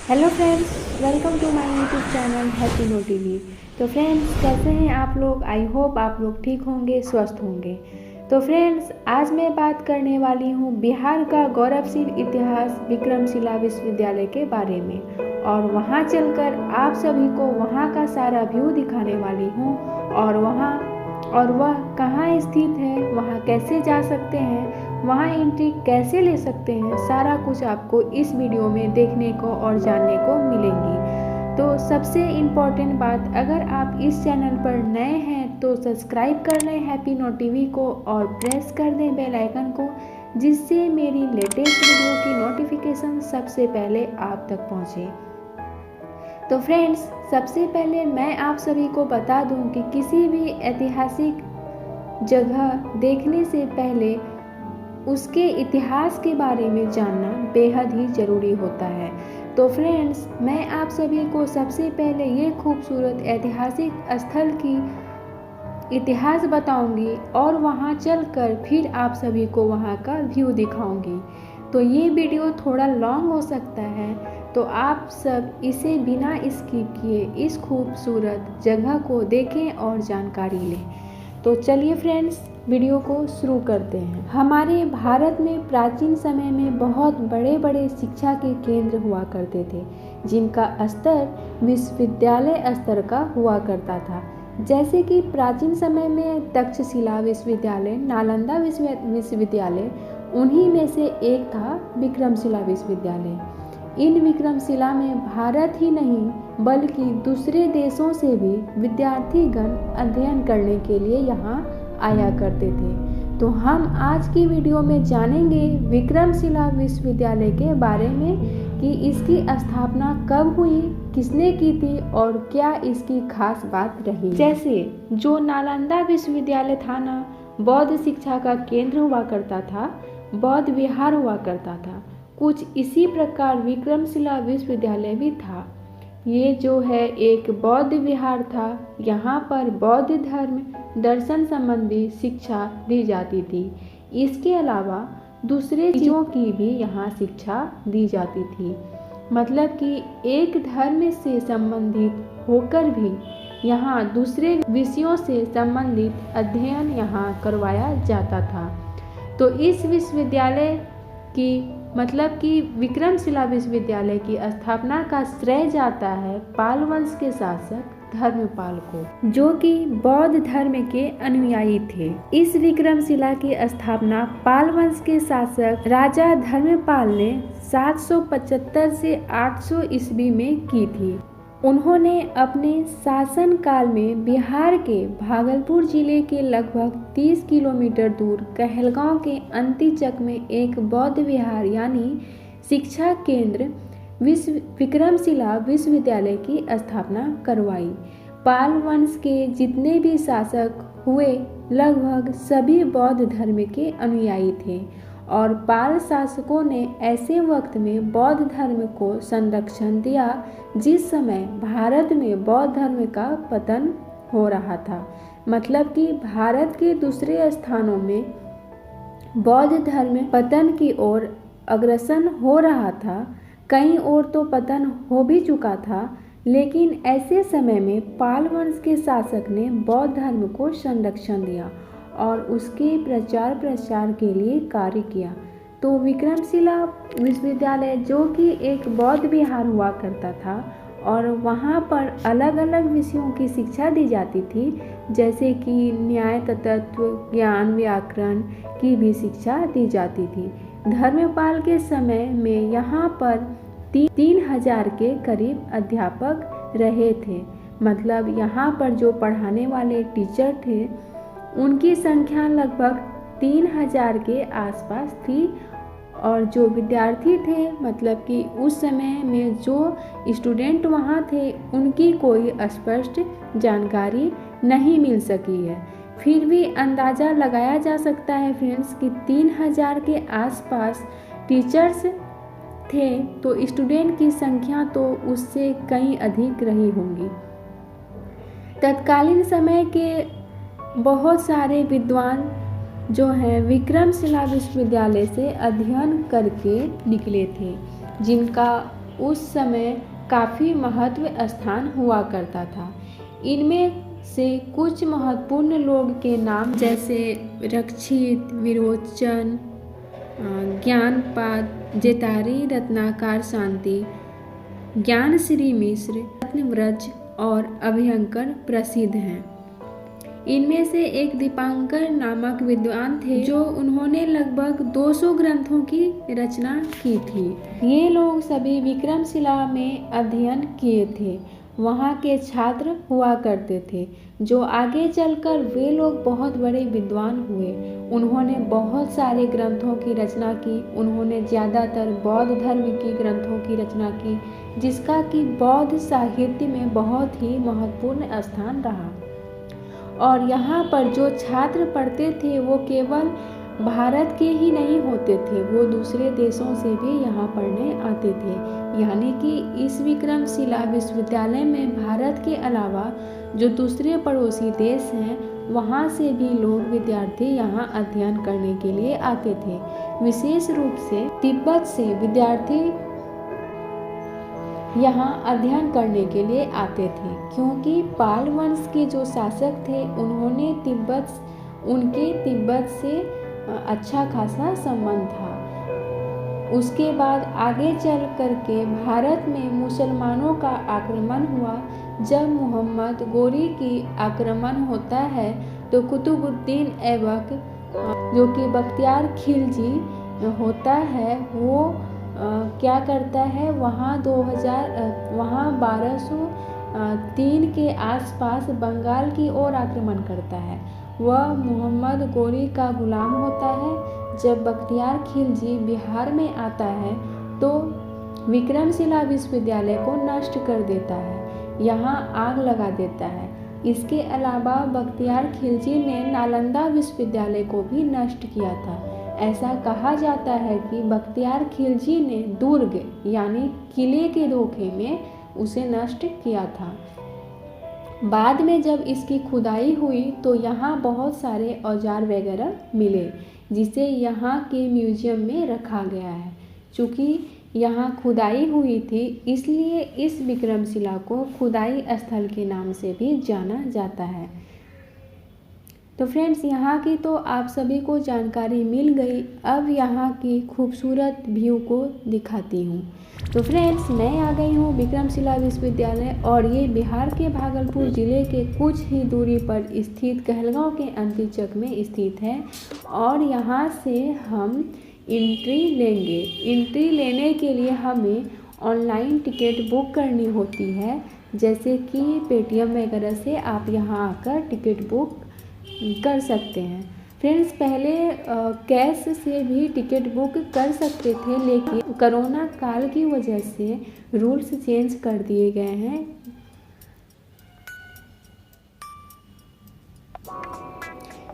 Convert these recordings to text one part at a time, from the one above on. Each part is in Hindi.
Hello friends, welcome to my YouTube channel happy no TV. तो फ्रेंड्स, कैसे हैं आप लोग? आई होप आप लोग ठीक होंगे, स्वस्थ होंगे। तो फ्रेंड्स, आज मैं बात करने वाली हूँ बिहार का गौरवशाली इतिहास विक्रमशिला विश्वविद्यालय के बारे में, और वहाँ चलकर आप सभी को वहाँ का सारा व्यू दिखाने वाली हूँ, और वह कहाँ स्थित है, वहाँ कैसे जा सकते हैं, वहाँ एंट्री कैसे ले सकते हैं, सारा कुछ आपको इस वीडियो में देखने को और जानने को मिलेंगी। तो सबसे इम्पॉर्टेंट बात, अगर आप इस चैनल पर नए हैं तो सब्सक्राइब कर लें हैप्पी नो टीवी को और प्रेस कर दें बेल आइकन को, जिससे मेरी लेटेस्ट वीडियो की नोटिफिकेशन सबसे पहले आप तक पहुँचे। तो फ्रेंड्स, सबसे पहले मैं आप सभी को बता दूं कि किसी भी ऐतिहासिक जगह देखने से पहले उसके इतिहास के बारे में जानना बेहद ही ज़रूरी होता है। तो फ्रेंड्स, मैं आप सभी को सबसे पहले ये खूबसूरत ऐतिहासिक स्थल की इतिहास बताऊंगी और वहाँ चलकर फिर आप सभी को वहाँ का व्यू दिखाऊंगी। तो ये वीडियो थोड़ा लॉन्ग हो सकता है, तो आप सब इसे बिना स्किप किए इस खूबसूरत जगह को देखें और जानकारी लें। तो चलिए फ्रेंड्स, वीडियो को शुरू करते हैं। हमारे भारत में प्राचीन समय में बहुत बड़े बड़े शिक्षा के केंद्र हुआ करते थे, जिनका स्तर विश्वविद्यालय स्तर का हुआ करता था। जैसे कि प्राचीन समय में तक्षशिला विश्वविद्यालय, नालंदा विश्वविद्यालय, उन्हीं में से एक था विक्रमशिला विश्वविद्यालय। इन विक्रमशिला में भारत ही नहीं बल्कि दूसरे देशों से भी विद्यार्थीगण अध्ययन करने के लिए यहाँ आया करते थे। तो हम आज की वीडियो में जानेंगे विक्रमशिला विश्वविद्यालय के बारे में कि इसकी स्थापना कब हुई, किसने की थी और क्या इसकी खास बात रही। जैसे जो नालंदा विश्वविद्यालय था ना, बौद्ध शिक्षा का केंद्र हुआ करता था, बौद्ध विहार हुआ करता था, कुछ इसी प्रकार विक्रमशिला विश्वविद्यालय भी था। ये जो है एक बौद्ध विहार था। यहाँ पर बौद्ध धर्म दर्शन संबंधी शिक्षा दी जाती थी। इसके अलावा दूसरे चीज़ों की भी यहाँ शिक्षा दी जाती थी। मतलब कि एक धर्म से संबंधित होकर भी यहाँ दूसरे विषयों से संबंधित अध्ययन यहाँ करवाया जाता था। तो इस विश्वविद्यालय की मतलब कि विक्रमशिला विश्वविद्यालय की स्थापना का श्रेय जाता है पाल वंश के शासक धर्मपाल को, जो कि बौद्ध धर्म के अनुयायी थे। इस विक्रमशिला की स्थापना पाल वंश के शासक राजा धर्मपाल ने 775 से 800 ईस्वी में की थी। उन्होंने अपने शासन काल में बिहार के भागलपुर जिले के लगभग 30 किलोमीटर दूर कहलगांव के अंतिचक में एक बौद्ध विहार यानी शिक्षा केंद्र विक्रमशिला विश्वविद्यालय की स्थापना करवाई। पाल वंश के जितने भी शासक हुए लगभग सभी बौद्ध धर्म के अनुयायी थे, और पाल शासकों ने ऐसे वक्त में बौद्ध धर्म को संरक्षण दिया जिस समय भारत में बौद्ध धर्म का पतन हो रहा था। मतलब कि भारत के दूसरे स्थानों में बौद्ध धर्म पतन की ओर अग्रसर हो रहा था। कई ओर तो पतन हो भी चुका था, लेकिन ऐसे समय में पाल वंश के शासक ने बौद्ध धर्म को संरक्षण दिया और उसके प्रचार प्रसार के लिए कार्य किया। तो विक्रमशिला विश्वविद्यालय, जो कि एक बौद्ध विहार हुआ करता था, और वहाँ पर अलग अलग विषयों की शिक्षा दी जाती थी, जैसे कि न्याय, तत्व, ज्ञान, व्याकरण की भी शिक्षा दी जाती थी। धर्मपाल के समय में यहाँ पर 3000 के करीब अध्यापक रहे थे। मतलब यहाँ पर जो पढ़ाने वाले टीचर थे उनकी संख्या लगभग 3000 के आसपास थी, और जो विद्यार्थी थे, मतलब कि उस समय में जो स्टूडेंट वहाँ थे, उनकी कोई स्पष्ट जानकारी नहीं मिल सकी है। फिर भी अंदाज़ा लगाया जा सकता है फ्रेंड्स कि 3000 के आसपास टीचर्स थे, तो स्टूडेंट की संख्या तो उससे कहीं अधिक रही होंगी। तत्कालीन समय के बहुत सारे विद्वान जो हैं विक्रमशिला विश्वविद्यालय से अध्ययन करके निकले थे, जिनका उस समय काफ़ी महत्व स्थान हुआ करता था। इनमें से कुछ महत्वपूर्ण लोग के नाम जैसे रक्षित, विरोचन, ज्ञानपाद, जेतारी, रत्नाकर शांति, ज्ञानश्री मिश्र, रत्नव्रज और अभयंकर प्रसिद्ध हैं। इनमें से एक दीपांकर नामक विद्वान थे जो उन्होंने लगभग 200 ग्रंथों की रचना की थी। ये लोग सभी विक्रमशिला में अध्ययन किए थे, वहाँ के छात्र हुआ करते थे, जो आगे चलकर वे लोग बहुत बड़े विद्वान हुए। उन्होंने बहुत सारे ग्रंथों की रचना की। उन्होंने ज़्यादातर बौद्ध धर्म की ग्रंथों की रचना की, जिसका कि बौद्ध साहित्य में बहुत ही महत्वपूर्ण स्थान रहा। और यहाँ पर जो छात्र पढ़ते थे वो केवल भारत के ही नहीं होते थे, वो दूसरे देशों से भी यहाँ पढ़ने आते थे। यानी कि इस विक्रमशिला विश्वविद्यालय में भारत के अलावा जो दूसरे पड़ोसी देश हैं वहाँ से भी लोग विद्यार्थी यहाँ अध्ययन करने के लिए आते थे। विशेष रूप से तिब्बत से विद्यार्थी यहाँ अध्ययन करने के लिए आते थे, क्योंकि पाल वंश के जो शासक थे उन्होंने उनके तिब्बत से अच्छा खासा संबंध था। उसके बाद आगे चल करके भारत में मुसलमानों का आक्रमण हुआ। जब मोहम्मद गोरी की आक्रमण होता है तो कुतुबुद्दीन ऐबक, जो कि बख्तियार खिलजी होता है, वो क्या करता है, वहाँ 1203 के आसपास बंगाल की ओर आक्रमण करता है। वह मोहम्मद गोरी का गुलाम होता है। जब बख्तियार खिलजी बिहार में आता है तो विक्रमशिला विश्वविद्यालय को नष्ट कर देता है, यहाँ आग लगा देता है। इसके अलावा बख्तियार खिलजी ने नालंदा विश्वविद्यालय को भी नष्ट किया था। ऐसा कहा जाता है कि बख्तियार खिलजी ने दुर्ग यानी किले के धोखे में उसे नष्ट किया था। बाद में जब इसकी खुदाई हुई तो यहाँ बहुत सारे औजार वगैरह मिले, जिसे यहाँ के म्यूजियम में रखा गया है। चूँकि यहाँ खुदाई हुई थी इसलिए इस विक्रमशिला को खुदाई स्थल के नाम से भी जाना जाता है। तो फ्रेंड्स, यहाँ की तो आप सभी को जानकारी मिल गई। अब यहाँ की खूबसूरत व्यू को दिखाती हूँ। तो फ्रेंड्स, मैं आ गई हूँ विक्रमशिला विश्वविद्यालय, और ये बिहार के भागलपुर ज़िले के कुछ ही दूरी पर स्थित कहलगांव के अंतिचक में स्थित है। और यहाँ से हम एंट्री लेंगे। एंट्री लेने के लिए हमें ऑनलाइन टिकट बुक करनी होती है, जैसे कि पेटीएम वगैरह से आप यहाँ आकर टिकट बुक कर सकते हैं। फ्रेंड्स, पहले कैश से भी टिकट बुक कर सकते थे, लेकिन कोरोना काल की वजह से रूल्स चेंज कर दिए गए हैं।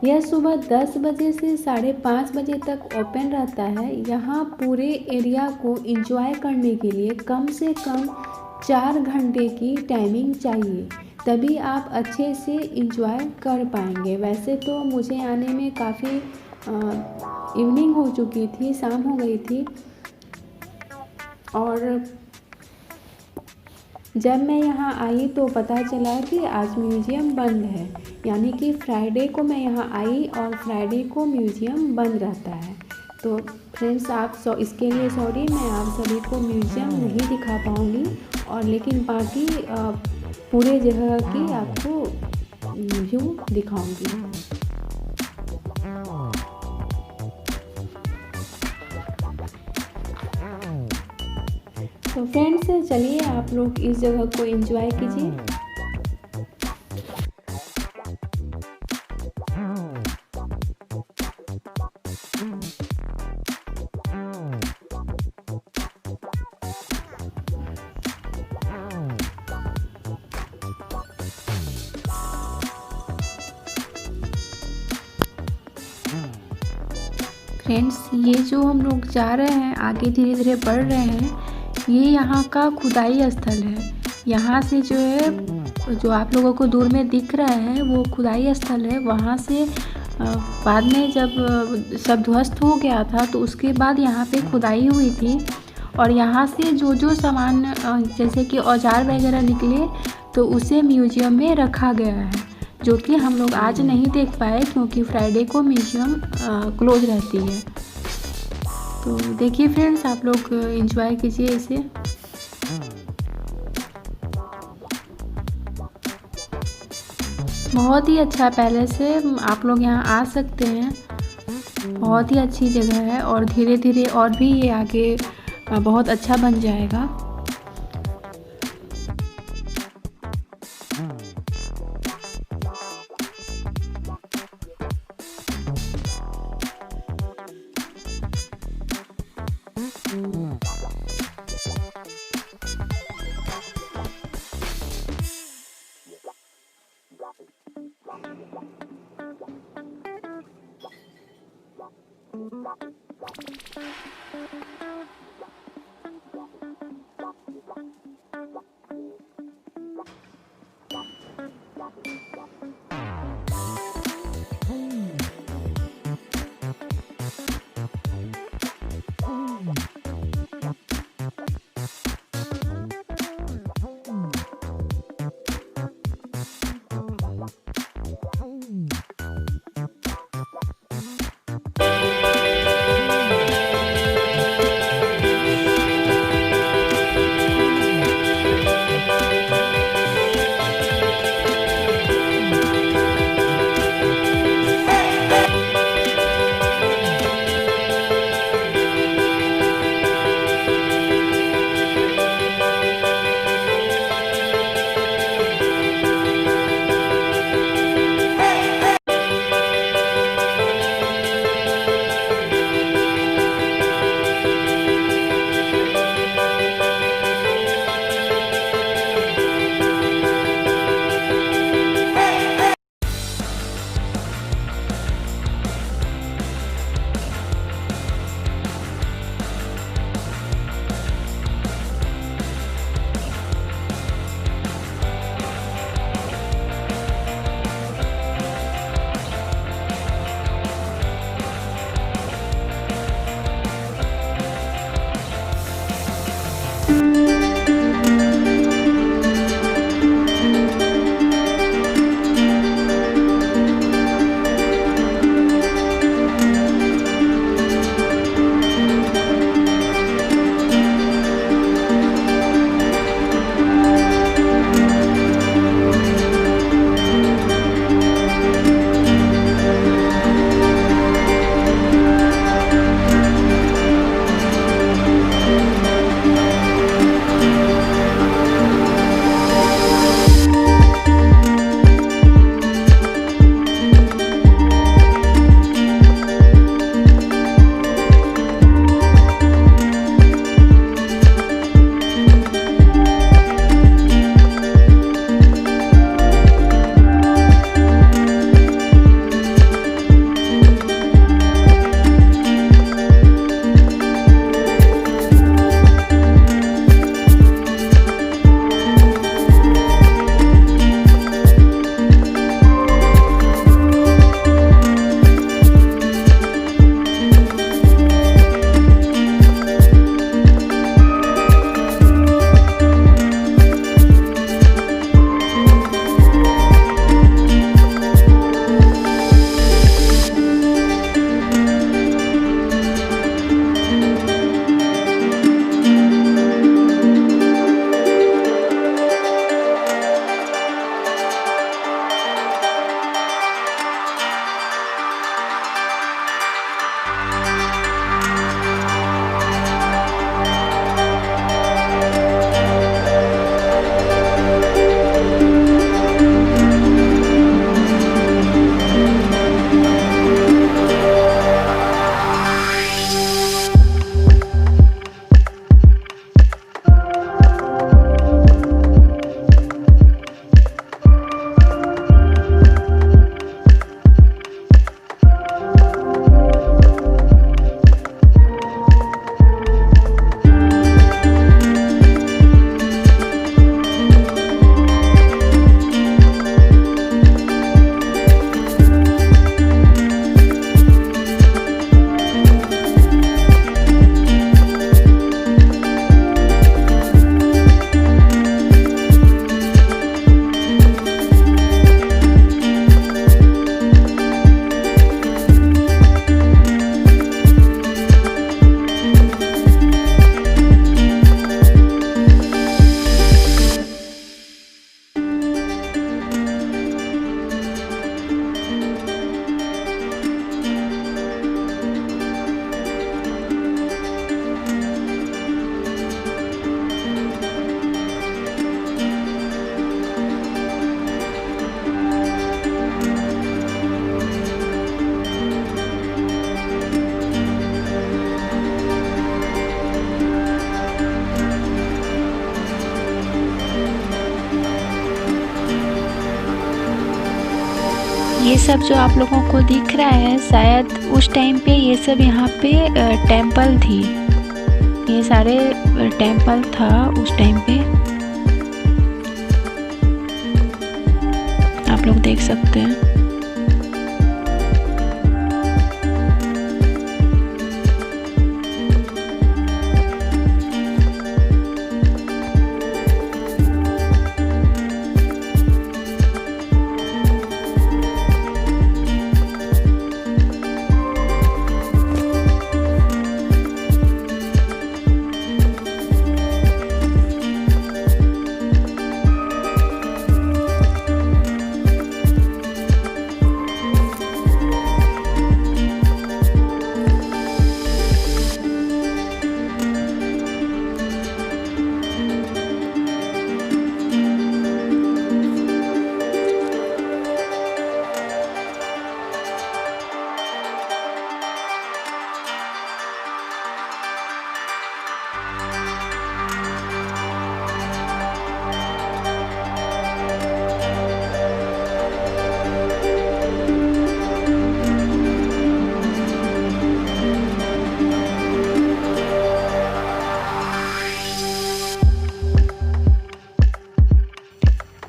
यह सुबह 10 बजे से 5:30 बजे तक ओपन रहता है। यहाँ पूरे एरिया को एंजॉय करने के लिए कम से कम 4 घंटे की टाइमिंग चाहिए, तभी आप अच्छे से एंजॉय कर पाएंगे। वैसे तो मुझे आने में काफ़ी इवनिंग हो चुकी थी, शाम हो गई थी, और जब मैं यहाँ आई तो पता चला कि आज म्यूज़ियम बंद है। यानी कि फ्राइडे को मैं यहाँ आई और फ्राइडे को म्यूज़ियम बंद रहता है। तो फ्रेंड्स, इसके लिए सॉरी, मैं आप सभी को म्यूज़ियम नहीं दिखा पाऊँगी, और लेकिन बाकी पूरे जगह की आपको व्यू दिखाऊंगी। तो फ्रेंड्स, चलिए आप लोग इस जगह को एंजॉय कीजिए। फ्रेंड्स, ये जो हम लोग जा रहे हैं, आगे धीरे धीरे बढ़ रहे हैं, ये यहाँ का खुदाई स्थल है। यहाँ से जो है, जो आप लोगों को दूर में दिख रहा है वो खुदाई स्थल है। वहाँ से बाद में जब सब ध्वस्त हो गया था तो उसके बाद यहाँ पे खुदाई हुई थी, और यहाँ से जो जो सामान जैसे कि औजार वगैरह निकले तो उसे म्यूजियम में रखा गया है, जो कि हम लोग आज नहीं देख पाए क्योंकि फ्राइडे को म्यूजियम क्लोज रहती है। तो देखिए फ्रेंड्स, आप लोग एंजॉय कीजिए इसे। बहुत ही अच्छा पैलेस है, आप लोग यहाँ आ सकते हैं। बहुत ही अच्छी जगह है और धीरे धीरे और भी ये आगे बहुत अच्छा बन जाएगा। ये सब जो आप लोगों को दिख रहा है, शायद उस टाइम पे ये सब यहाँ पे टेंपल थी। ये सारे टेंपल था उस टाइम पे, आप लोग देख सकते हैं।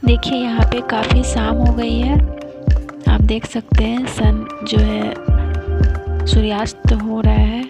देखिए यहाँ पे काफ़ी शाम हो गई है, आप देख सकते हैं सन जो है सूर्यास्त हो रहा है।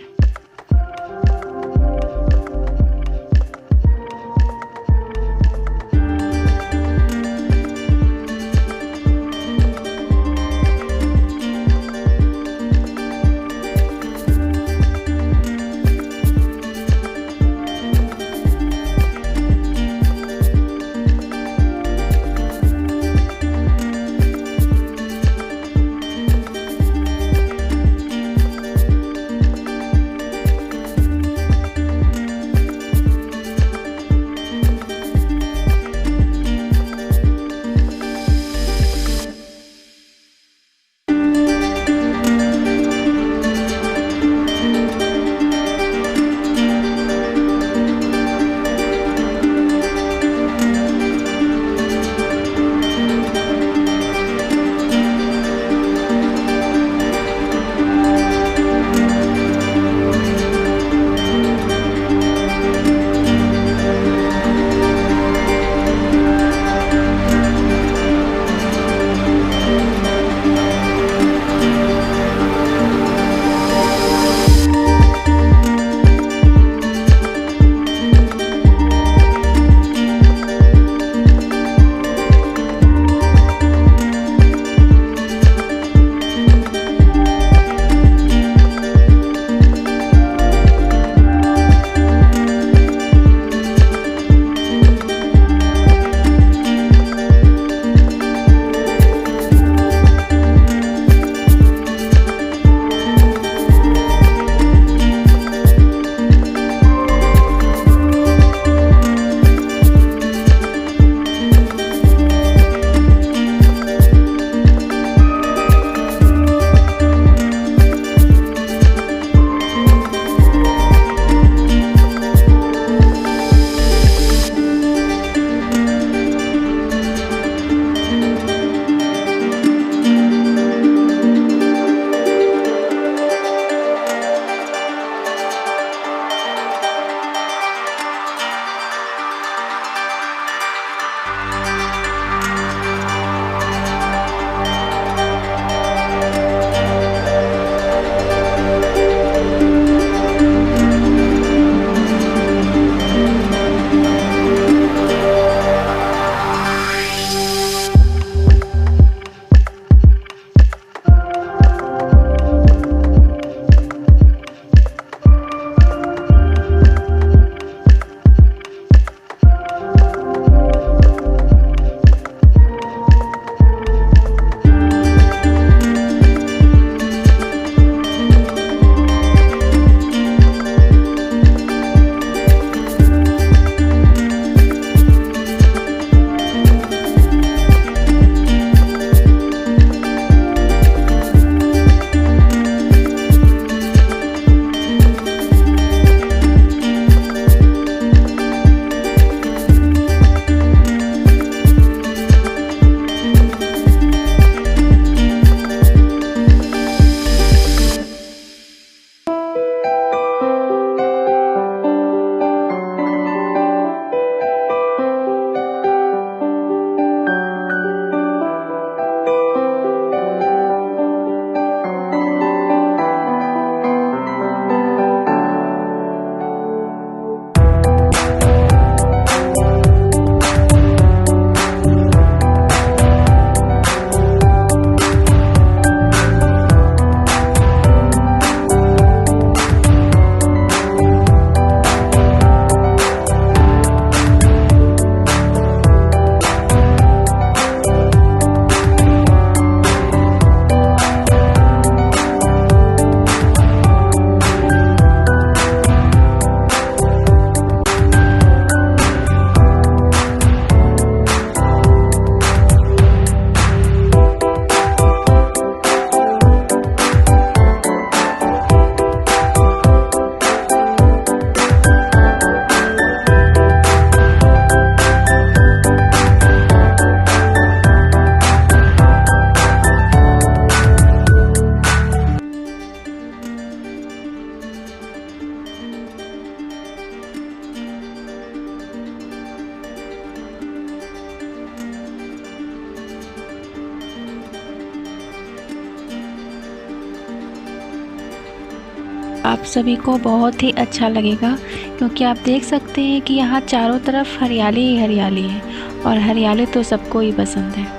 आप सभी को बहुत ही अच्छा लगेगा, क्योंकि आप देख सकते हैं कि यहाँ चारों तरफ हरियाली ही हरियाली है और हरियाली तो सबको ही पसंद है।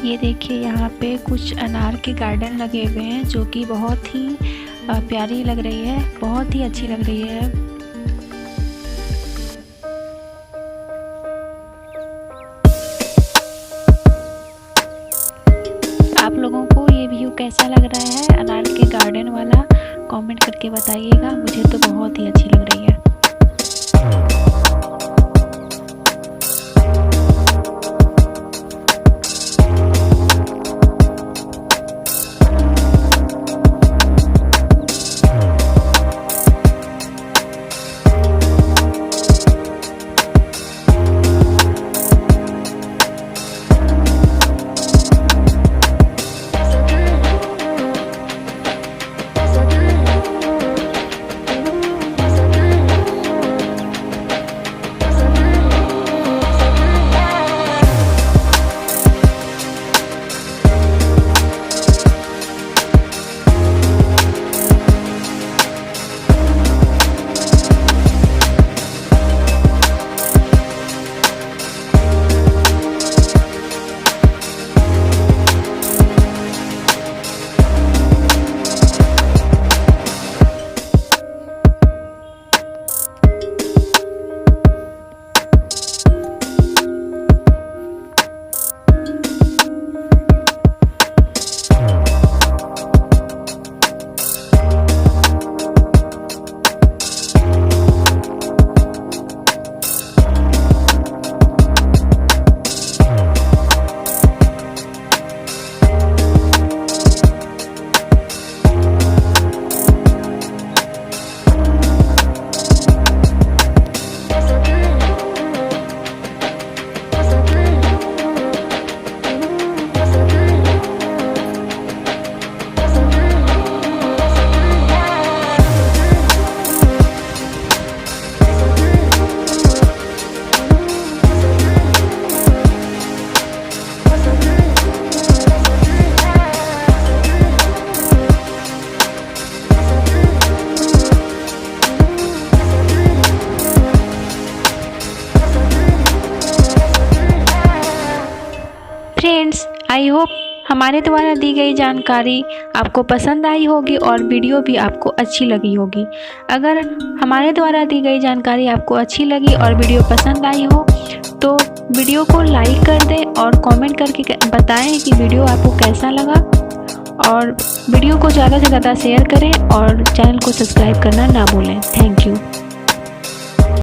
ये देखिए, यहाँ पे कुछ अनार के गार्डन लगे हुए हैं जो कि बहुत ही प्यारी लग रही है, बहुत ही अच्छी लग रही है। आप लोगों को ये व्यू कैसा लग रहा है अनार के गार्डन वाला, कमेंट करके बताइएगा। मुझे तो बहुत ही अच्छी लग रही है। आई होप हमारे द्वारा दी गई जानकारी आपको पसंद आई होगी और वीडियो भी आपको अच्छी लगी होगी। अगर हमारे द्वारा दी गई जानकारी आपको अच्छी लगी और वीडियो पसंद आई हो तो वीडियो को लाइक कर दें और कमेंट करके बताएं कि वीडियो आपको कैसा लगा, और वीडियो को ज़्यादा से ज़्यादा शेयर करें और चैनल को सब्सक्राइब करना ना भूलें। Thank you.